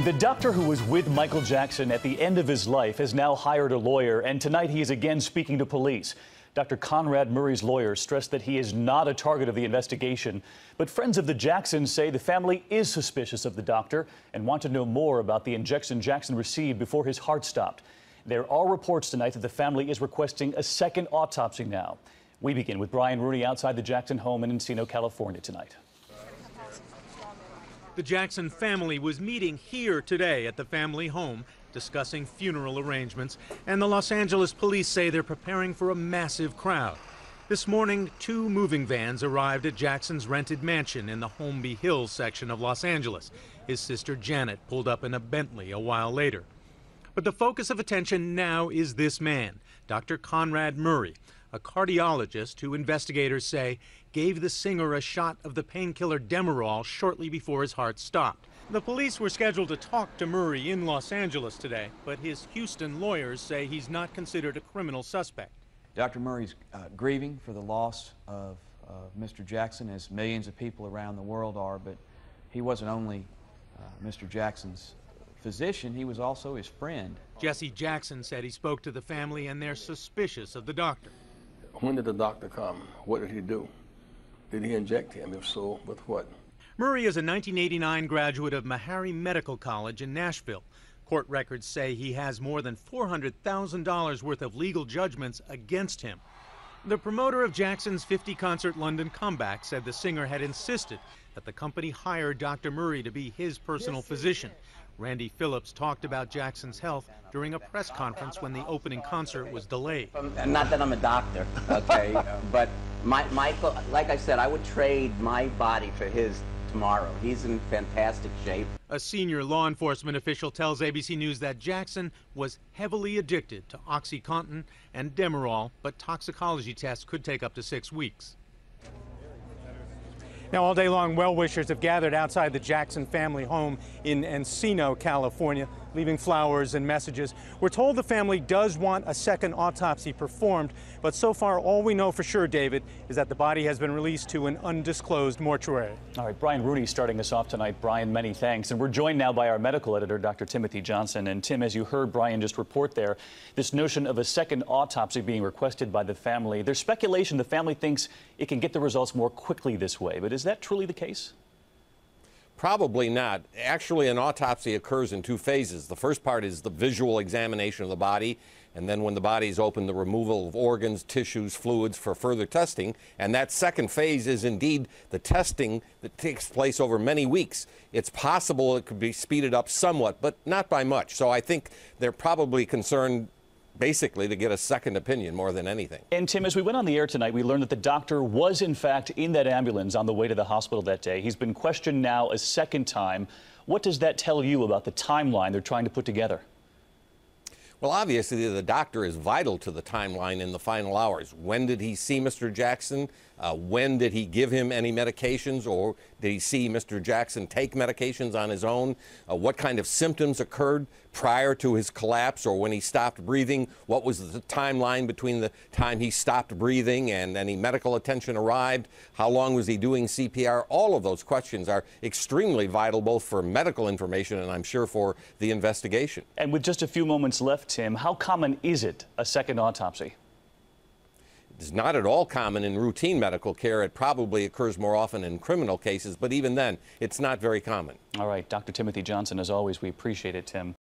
The doctor who was with Michael Jackson at the end of his life has now hired a lawyer, and tonight he is again speaking to police. Dr. Conrad Murray's lawyer stressed that he is not a target of the investigation, but friends of the Jacksons say the family is suspicious of the doctor and want to know more about the injection Jackson received before his heart stopped. There are reports tonight that the family is requesting a second autopsy now. We begin with Brian Rooney outside the Jackson home in Encino, California tonight. The Jackson family was meeting here today at the family home, discussing funeral arrangements, and the Los Angeles police say they're preparing for a massive crowd. This morning, 2 moving vans arrived at Jackson's rented mansion in the Holmby Hills section of Los Angeles. His sister Janet pulled up in a Bentley a while later. But the focus of attention now is this man, Dr. Conrad Murray, a cardiologist who investigators say gave the singer a shot of the painkiller Demerol shortly before his heart stopped. The police were scheduled to talk to Murray in Los Angeles today, but his Houston lawyers say he's not considered a criminal suspect. Dr. Murray's grieving for the loss of Mr. Jackson, as millions of people around the world are, but he wasn't only Mr. Jackson's physician, he was also his friend. Jesse Jackson said he spoke to the family and they're suspicious of the doctor. When did the doctor come? What did he do? Did he inject him? If so, with what? Murray is a 1989 graduate of Meharry Medical College in Nashville. Court records say he has more than $400,000 worth of legal judgments against him. The promoter of Jackson's 50-concert London comeback said the singer had insisted that the company hire Dr. Murray to be his personal physician. Randy Phillips talked about Jackson's health during a press conference when the opening concert was delayed. Not that I'm a doctor, okay, but Michael, like I said, I would trade my body for his tomorrow. He's in fantastic shape. A senior law enforcement official tells ABC News that Jackson was heavily addicted to OxyContin and Demerol, but toxicology tests could take up to 6 weeks. Now, all day long, well-wishers have gathered outside the Jackson family home in Encino, California, leaving flowers and messages. We're told the family does want a second autopsy performed, but so far all we know for sure, David, is that the body has been released to an undisclosed mortuary. All right, Brian Rooney starting us off tonight. Brian, many thanks. And we're joined now by our medical editor, Dr. Timothy Johnson. And Tim, as you heard Brian just report there, this notion of a second autopsy being requested by the family, there's speculation the family thinks it can get the results more quickly this way, but is that truly the case? Probably not. Actually, an autopsy occurs in 2 phases. The first part is the visual examination of the body, and then when the body is open, the removal of organs, tissues, fluids for further testing. And that second phase is indeed the testing that takes place over many weeks. It's possible it could be speeded up somewhat, but not by much. So I think they're probably concerned basically to get a second opinion more than anything. And Tim, as we went on the air tonight, we learned that the doctor was in fact in that ambulance on the way to the hospital that day. He's been questioned now a second time. What does that tell you about the timeline they're trying to put together? Well, obviously, the doctor is vital to the timeline in the final hours. When did he see Mr. Jackson? When did he give him any medications, or did he see Mr. Jackson take medications on his own? What kind of symptoms occurred prior to his collapse or when he stopped breathing? What was the timeline between the time he stopped breathing and any medical attention arrived? How long was he doing CPR? All of those questions are extremely vital, both for medical information and I'm sure for the investigation. And with just a few moments left, Tim, how common is it, a second autopsy? It's not at all common in routine medical care. It probably occurs more often in criminal cases, but even then, it's not very common. All right, Dr. Timothy Johnson, as always, we appreciate it, Tim.